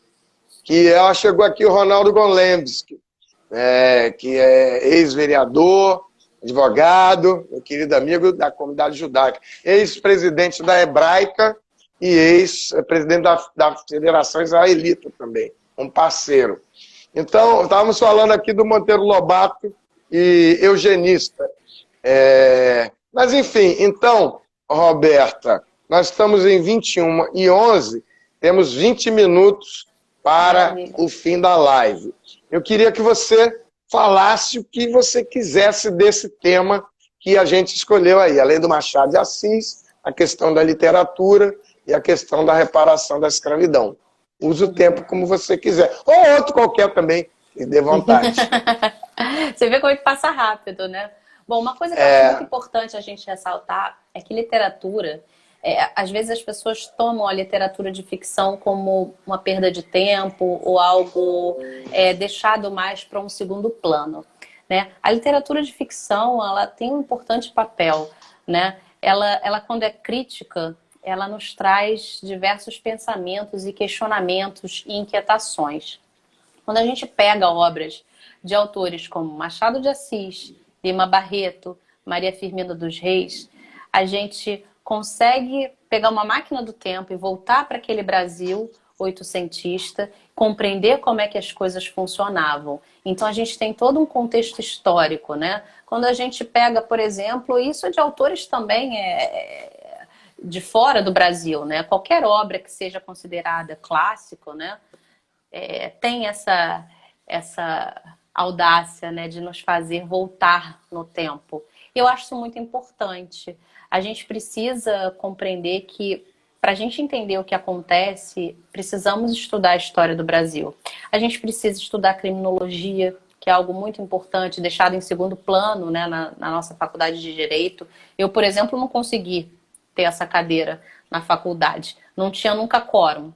que ela chegou aqui, o Ronaldo Gonlembski, que é ex-vereador, advogado, meu querido amigo da comunidade judaica, ex-presidente da Hebraica e ex-presidente da Federação Israelita também, um parceiro. Então, estávamos falando aqui do Monteiro Lobato e eugenista. Mas, enfim, então, Roberta, nós estamos em 21h11, temos 20 minutos para o fim da live. Eu queria que você falasse o que você quisesse desse tema que a gente escolheu aí, além do Machado de Assis, a questão da literatura e a questão da reparação da escravidão. Use o tempo como você quiser. Ou outro qualquer também, que dê vontade. Você vê como é que passa rápido, né? Bom, uma coisa que eu acho muito importante a gente ressaltar é que literatura, às vezes as pessoas tomam a literatura de ficção como uma perda de tempo ou algo deixado mais para um segundo plano, né? A literatura de ficção, ela tem um importante papel, né? Ela quando é crítica, ela nos traz diversos pensamentos e questionamentos e inquietações. Quando a gente pega obras de autores como Machado de Assis, Lima Barreto, Maria Firmina dos Reis, a gente consegue pegar uma máquina do tempo e voltar para aquele Brasil oitocentista, compreender como é que as coisas funcionavam. Então a gente tem todo um contexto histórico, né? Quando a gente pega, por exemplo, isso é de autores também de fora do Brasil, né? Qualquer obra que seja considerada clássico, né? Tem essa audácia, né, de nos fazer voltar no tempo. Eu acho isso muito importante. A gente precisa compreender que, para a gente entender o que acontece, precisamos estudar a história do Brasil. A gente precisa estudar criminologia, que é algo muito importante, deixado em segundo plano, né, na nossa faculdade de Direito. Eu, por exemplo, não consegui ter essa cadeira na faculdade. Não tinha nunca quórum,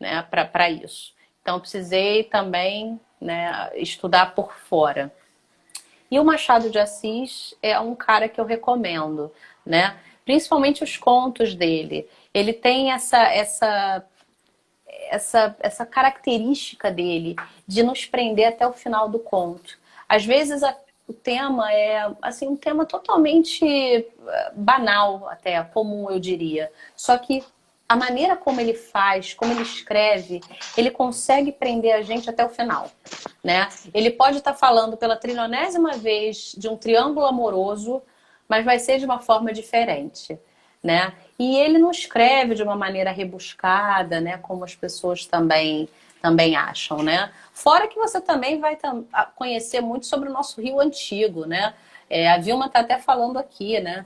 né, para isso. Então, precisei também, né, estudar por fora. E o Machado de Assis é um cara que eu recomendo, né? Principalmente os contos dele. Ele tem essa característica dele de nos prender até o final do conto. Às vezes o tema é assim, um tema totalmente banal, até comum, eu diria. Só que a maneira como ele faz, como ele escreve, ele consegue prender a gente até o final, né? Ele pode estar falando pela trilionésima vez de um triângulo amoroso, mas vai ser de uma forma diferente, né? E ele não escreve de uma maneira rebuscada, né? Como as pessoas também acham, né? Fora que você também vai conhecer muito sobre o nosso Rio Antigo, né? A Vilma está até falando aqui, né?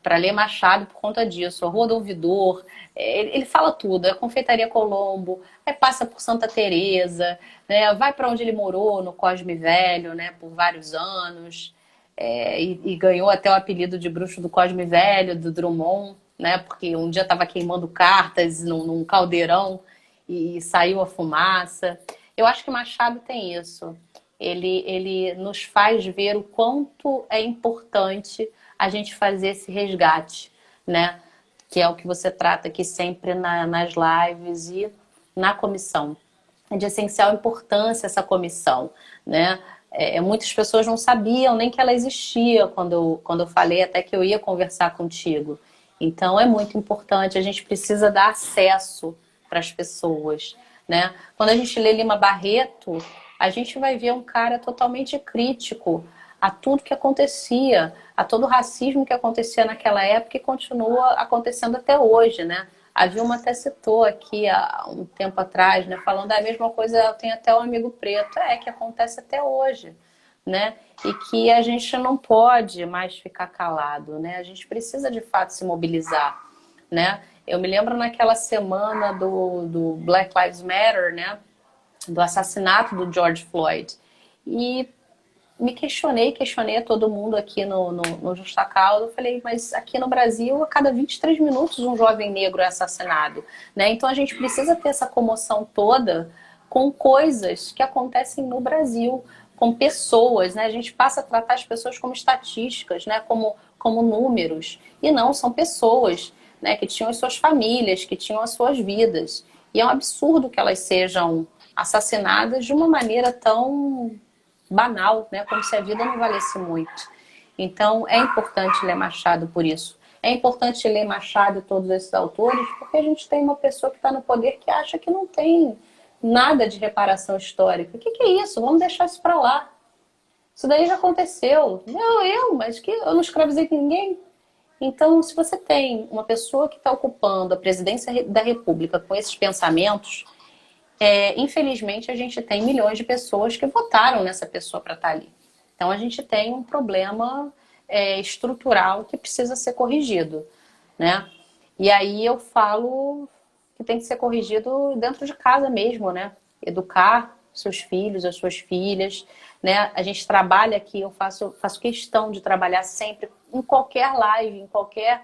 Para ler Machado por conta disso, a Rua do Ouvidor, ele fala tudo, a Confeitaria Colombo, passa por Santa Teresa, né, vai para onde ele morou, no Cosme Velho, né, por vários anos, e ganhou até o apelido de bruxo do Cosme Velho, do Drummond, né, porque um dia estava queimando cartas num caldeirão e saiu a fumaça. Eu acho que Machado tem isso, ele nos faz ver o quanto é importante a gente fazer esse resgate, né? Que é o que você trata aqui sempre nas lives e na comissão. É de essencial importância essa comissão, né? Muitas pessoas não sabiam nem que ela existia quando eu falei até que eu ia conversar contigo. Então é muito importante, a gente precisa dar acesso para as pessoas, né? Quando a gente lê Lima Barreto, a gente vai ver um cara totalmente crítico a tudo que acontecia, a todo o racismo que acontecia naquela época e continua acontecendo até hoje, né? A Vilma até citou aqui há um tempo atrás, né? Falando a mesma coisa, eu tenho até um amigo preto, que acontece até hoje, né? E que a gente não pode mais ficar calado, né? A gente precisa de fato se mobilizar, né? Eu me lembro naquela semana do Black Lives Matter, né? Do assassinato do George Floyd. E me questionei a todo mundo aqui no Justa Causa. Eu falei, mas aqui no Brasil, a cada 23 minutos um jovem negro é assassinado, né? Então a gente precisa ter essa comoção toda com coisas que acontecem no Brasil, com pessoas, né? A gente passa a tratar as pessoas como estatísticas, né? Como números. E não, são pessoas, né? Que tinham as suas famílias, que tinham as suas vidas. E é um absurdo que elas sejam assassinadas de uma maneira tão banal, né? Como se a vida não valesse muito. Então, é importante ler Machado por isso. É importante ler Machado e todos esses autores, porque a gente tem uma pessoa que está no poder que acha que não tem nada de reparação histórica. O que é isso? Vamos deixar isso para lá. Isso daí já aconteceu. Mas que eu não escravizei ninguém. Então, se você tem uma pessoa que está ocupando a presidência da República com esses pensamentos, infelizmente a gente tem milhões de pessoas que votaram nessa pessoa para estar ali. Então, a gente tem um problema estrutural que precisa ser corrigido, né? E aí eu falo que tem que ser corrigido dentro de casa mesmo, né? Educar seus filhos, as suas filhas, né? A gente trabalha aqui, eu faço questão de trabalhar sempre em qualquer live, em qualquer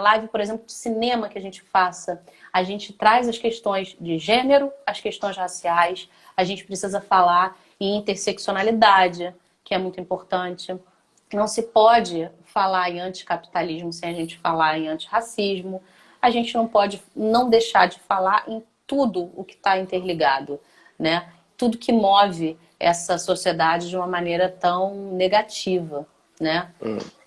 live, por exemplo, de cinema que a gente faça. A gente traz as questões de gênero, as questões raciais, a gente precisa falar em interseccionalidade, que é muito importante. Não se pode falar em anticapitalismo sem a gente falar em antirracismo. A gente não pode não deixar de falar em tudo o que está interligado, né? Tudo que move essa sociedade de uma maneira tão negativa, né?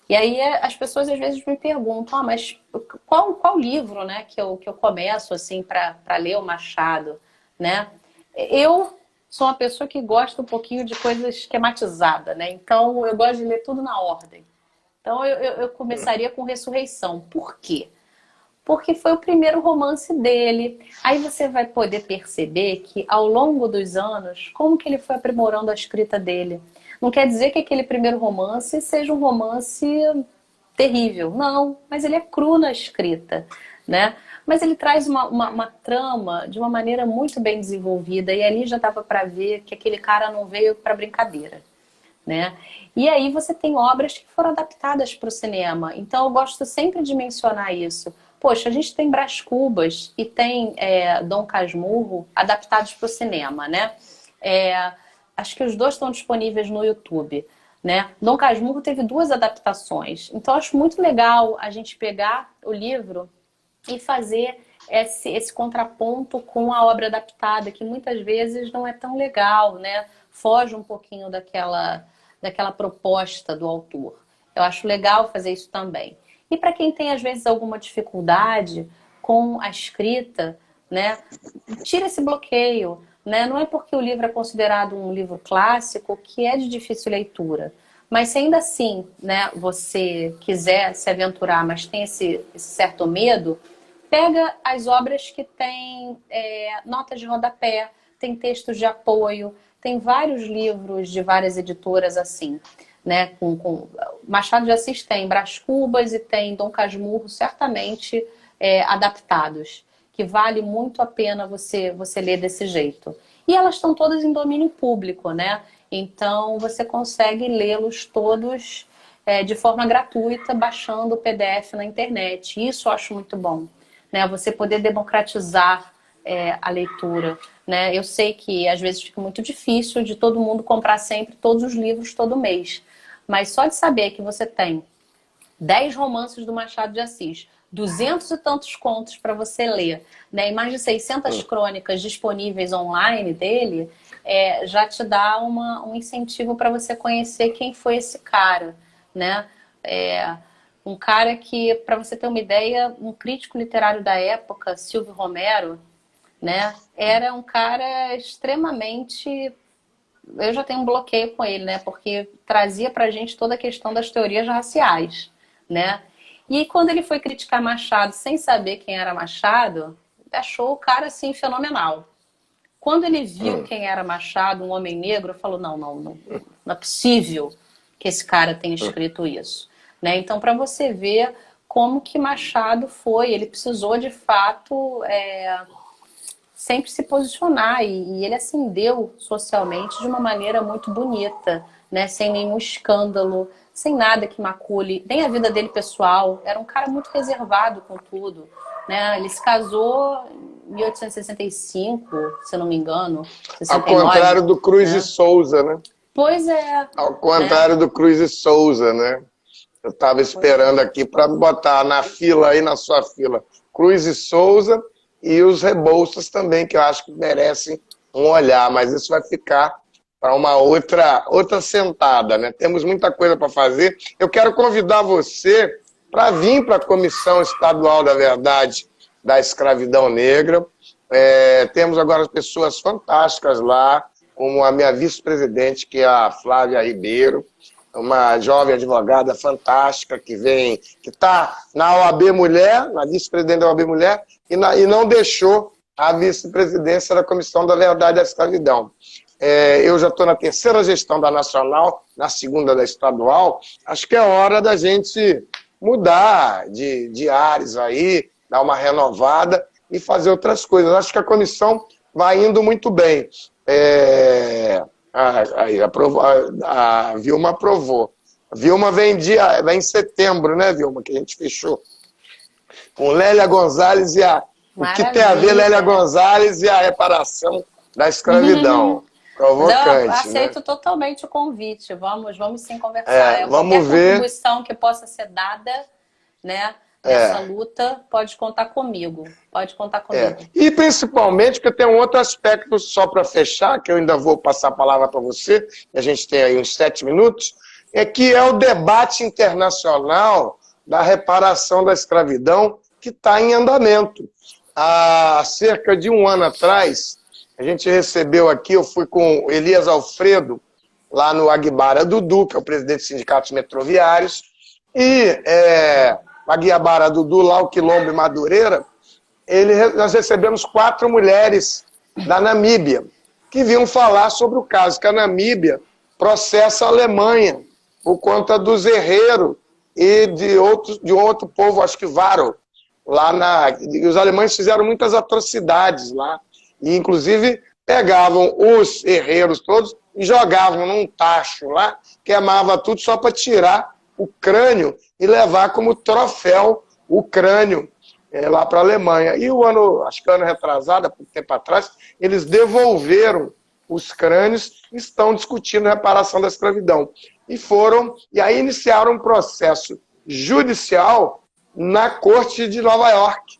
E aí as pessoas às vezes me perguntam, mas qual livro, né, que eu começo assim para ler o Machado, né? Eu sou uma pessoa que gosta um pouquinho de coisa esquematizada, né? Então eu gosto de ler tudo na ordem. Então eu começaria com Ressurreição. Por quê? Porque foi o primeiro romance dele. Aí você vai poder perceber que ao longo dos anos, como que ele foi aprimorando a escrita dele. Não quer dizer que aquele primeiro romance seja um romance terrível. Não, mas ele é cru na escrita, né? Mas ele traz uma trama de uma maneira muito bem desenvolvida. E ali já dava para ver que aquele cara não veio para brincadeira, né? E aí você tem obras que foram adaptadas para o cinema. Então eu gosto sempre de mencionar isso. Poxa, a gente tem Brás Cubas e tem Dom Casmurro adaptados para o cinema, né? Acho que os dois estão disponíveis no YouTube, né? Dom Casmurro teve 2 adaptações. Então acho muito legal a gente pegar o livro e fazer esse contraponto com a obra adaptada, que muitas vezes não é tão legal, né? Foge um pouquinho daquela proposta do autor. Eu acho legal fazer isso também. E para quem tem, às vezes, alguma dificuldade com a escrita, né, tira esse bloqueio, né? Não é porque o livro é considerado um livro clássico que é de difícil leitura. Mas se ainda assim, né, você quiser se aventurar, mas tem esse certo medo, pega as obras que têm notas de rodapé, tem textos de apoio, tem vários livros de várias editoras assim, né? Machado de Assis tem Brás Cubas e tem Dom Casmurro, certamente adaptados, que vale muito a pena você ler desse jeito. E elas estão todas em domínio público, né? Então você consegue lê-los todos de forma gratuita, baixando o PDF na internet. Isso eu acho muito bom, né? Você poder democratizar a leitura, né? Eu sei que às vezes fica muito difícil de todo mundo comprar sempre todos os livros todo mês. Mas só de saber que você tem 10 romances do Machado de Assis, 200 e tantos contos para você ler, né, e mais de 600 crônicas disponíveis online dele, já te dá um incentivo para você conhecer quem foi esse cara, né? Um cara que, para você ter uma ideia, um crítico literário da época, Silvio Romero, né, era um cara extremamente... Eu já tenho um bloqueio com ele, né? Porque trazia pra gente toda a questão das teorias raciais, né? E quando ele foi criticar Machado sem saber quem era Machado, achou o cara, assim, fenomenal. Quando ele viu quem era Machado, um homem negro, falou, não é possível que esse cara tenha escrito isso, né? Então, para você ver como que Machado ele precisou, de fato... sempre se posicionar e ele ascendeu socialmente de uma maneira muito bonita, né? Sem nenhum escândalo, sem nada que macule, nem a vida dele pessoal. Era um cara muito reservado com tudo, né? Ele se casou em 1865, se eu não me engano, 69, ao contrário do Cruz né? e Souza, né? Pois é. Ao contrário do Cruz e Souza, né? Eu estava esperando aqui para botar na fila aí, na sua fila, Cruz e Souza, e os Rebouças também, que eu acho que merecem um olhar, mas isso vai ficar para uma outra sentada, né? Temos muita coisa para fazer. Eu quero convidar você para vir para a Comissão Estadual da Verdade da Escravidão Negra. Temos agora pessoas fantásticas lá, como a minha vice-presidente, que é a Flávia Ribeiro, uma jovem advogada fantástica que está na OAB Mulher, na vice-presidente da OAB Mulher, e não deixou a vice-presidência da Comissão da Verdade e da Escravidão. Eu já estou na terceira gestão da Nacional, na segunda da Estadual. Acho que é hora da gente mudar de ares aí, dar uma renovada e fazer outras coisas. Acho que a comissão vai indo muito bem. A Vilma aprovou. A Vilma vem em setembro, né, Vilma, que a gente fechou. Com Lélia Gonzalez e a... Maravilha. O que tem a ver Lélia Gonzalez e a reparação da escravidão. Provocante, não, aceito, né? Totalmente o convite. Vamos sim conversar. Vamos ver. Contribuição que possa ser dada, né, nessa luta, pode contar comigo. Pode contar comigo. E principalmente porque tem um outro aspecto, só para fechar, que eu ainda vou passar a palavra para você, e a gente tem aí uns 7 minutos, que é o debate internacional da reparação da escravidão que está em andamento. Há cerca de um ano atrás, a gente recebeu aqui, eu fui com Elias Alfredo, lá no Aguibara Dudu, que é o presidente dos sindicatos metroviários, e Aguibara Dudu, lá o Quilombo e Madureira, nós recebemos 4 mulheres da Namíbia, que vinham falar sobre o caso, que a Namíbia processa a Alemanha por conta dos herreiros e de outro povo, acho que Varo, e os alemães fizeram muitas atrocidades lá, e inclusive pegavam os herreiros todos e jogavam num tacho lá, queimava tudo só para tirar o crânio e levar como troféu o crânio lá para a Alemanha. E acho que ano retrasado, há pouco tempo atrás, eles devolveram os crânios e estão discutindo a reparação da escravidão. E aí iniciaram um processo judicial na Corte de Nova York,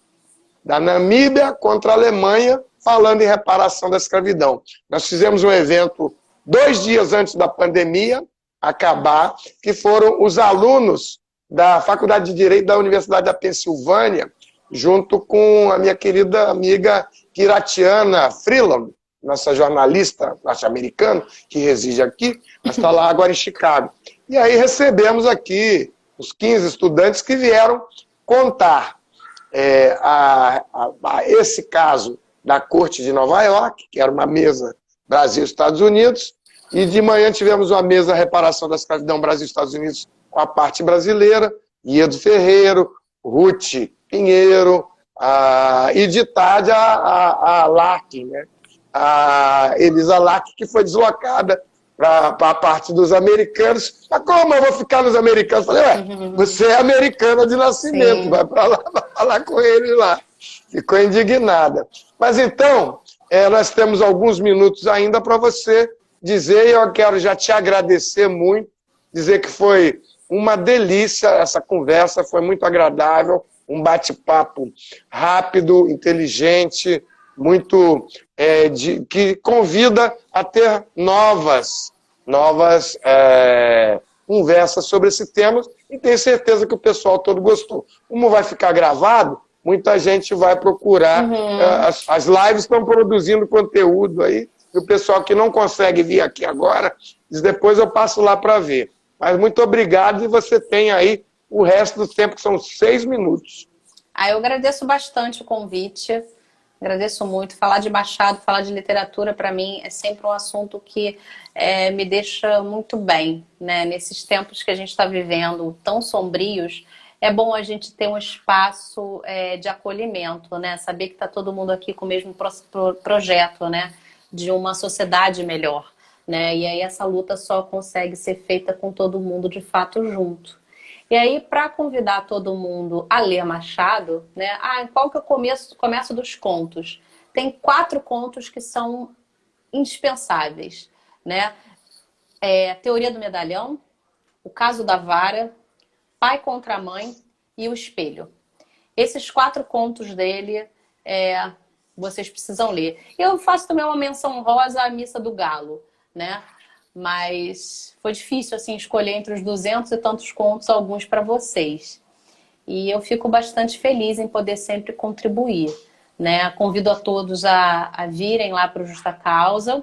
da Namíbia contra a Alemanha, falando em reparação da escravidão. Nós fizemos um evento 2 dias antes da pandemia acabar, que foram os alunos da Faculdade de Direito da Universidade da Pensilvânia, junto com a minha querida amiga Kiratiana Freeland, nossa jornalista norte-americana, que reside aqui, mas está lá agora em Chicago. E aí recebemos aqui os 15 estudantes que vieram contar esse caso da Corte de Nova York, que era uma mesa Brasil-Estados Unidos, e de manhã tivemos uma mesa reparação da escravidão Brasil-Estados Unidos com a parte brasileira, Guedo Ferreiro, Ruth Pinheiro, e de tarde a Larkin, né? A Elisa Larkin, que foi deslocada para a parte dos americanos. Mas como eu vou ficar nos americanos? Eu falei, você é americana de nascimento, vai para lá, vai falar com ele lá. Ficou indignada. Mas então, nós temos alguns minutos ainda para você dizer, e eu quero já te agradecer muito, dizer que foi uma delícia essa conversa, foi muito agradável, um bate-papo rápido, inteligente, muito que convida a ter novas conversas sobre esse tema, e tenho certeza que o pessoal todo gostou. Como vai ficar gravado, muita gente vai procurar. As lives estão produzindo conteúdo aí, e o pessoal que não consegue vir aqui agora, diz, depois eu passo lá para ver. Mas muito obrigado, e você tem aí o resto do tempo, que são 6 minutos. Eu agradeço bastante o convite, agradeço muito. Falar de Machado, falar de literatura, para mim, é sempre um assunto que me deixa muito bem, né? Nesses tempos que a gente está vivendo, tão sombrios, é bom a gente ter um espaço de acolhimento, né? Saber que está todo mundo aqui com o mesmo projeto, né? De uma sociedade melhor, né? E aí essa luta só consegue ser feita com todo mundo de fato junto. E aí, para convidar todo mundo a ler Machado, né? Qual que eu começo dos contos? Tem 4 contos que são indispensáveis, né? Teoria do Medalhão, O Caso da Vara, Pai contra a Mãe e O Espelho. Esses 4 contos dele, vocês precisam ler. Eu faço também uma menção honrosa à Missa do Galo, né? Mas foi difícil assim escolher entre os 200 e tantos contos, alguns para vocês. E eu fico bastante feliz em poder sempre contribuir, né? Convido a todos a virem lá para o Justa Causa.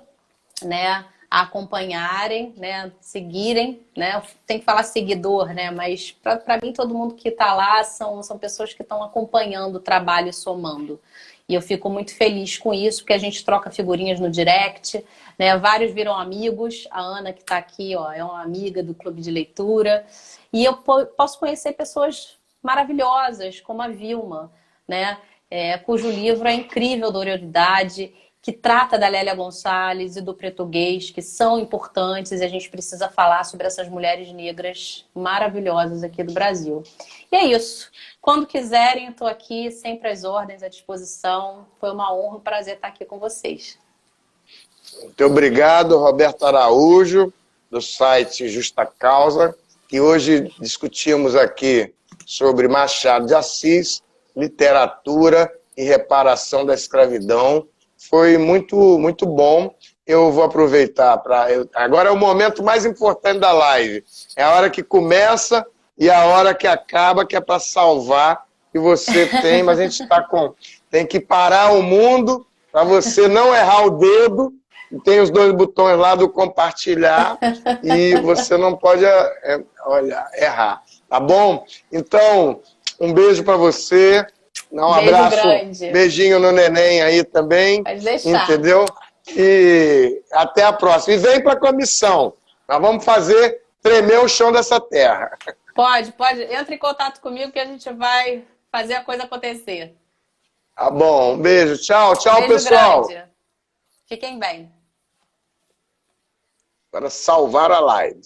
né, a acompanharem, né, seguirem, né, tem que falar seguidor, né, mas para mim todo mundo que está lá são pessoas que estão acompanhando o trabalho e somando. E eu fico muito feliz com isso, porque a gente troca figurinhas no direct, né, vários viram amigos, a Ana que está aqui, ó, é uma amiga do Clube de Leitura, e eu posso conhecer pessoas maravilhosas, como a Vilma, né, cujo livro é incrível, Dororidade, que trata da Lélia Gonçalves e do português, que são importantes e a gente precisa falar sobre essas mulheres negras maravilhosas aqui do Brasil. E é isso. Quando quiserem, eu estou aqui, sempre às ordens, à disposição. Foi uma honra, um prazer estar aqui com vocês. Muito obrigado, Roberto Araújo, do site Justa Causa, que hoje discutimos aqui sobre Machado de Assis, literatura e reparação da escravidão. Foi muito bom. Eu vou aproveitar para... Agora é o momento mais importante da live. É a hora que começa e a hora que acaba, que é para salvar, que você tem, mas a gente está com... Tem que parar o mundo para você não errar o dedo. Tem os 2 botões lá do compartilhar e você não pode errar. Tá bom? Então, um beijo para você. Um abraço, grande. Beijinho no neném aí também. Pode deixar. Entendeu? E até a próxima. E vem para a comissão. Nós vamos fazer tremer o chão dessa terra. Pode. Entra em contato comigo que a gente vai fazer a coisa acontecer. Tá bom. Um beijo. Tchau, Beijo pessoal. Grande. Fiquem bem. Para salvar a live.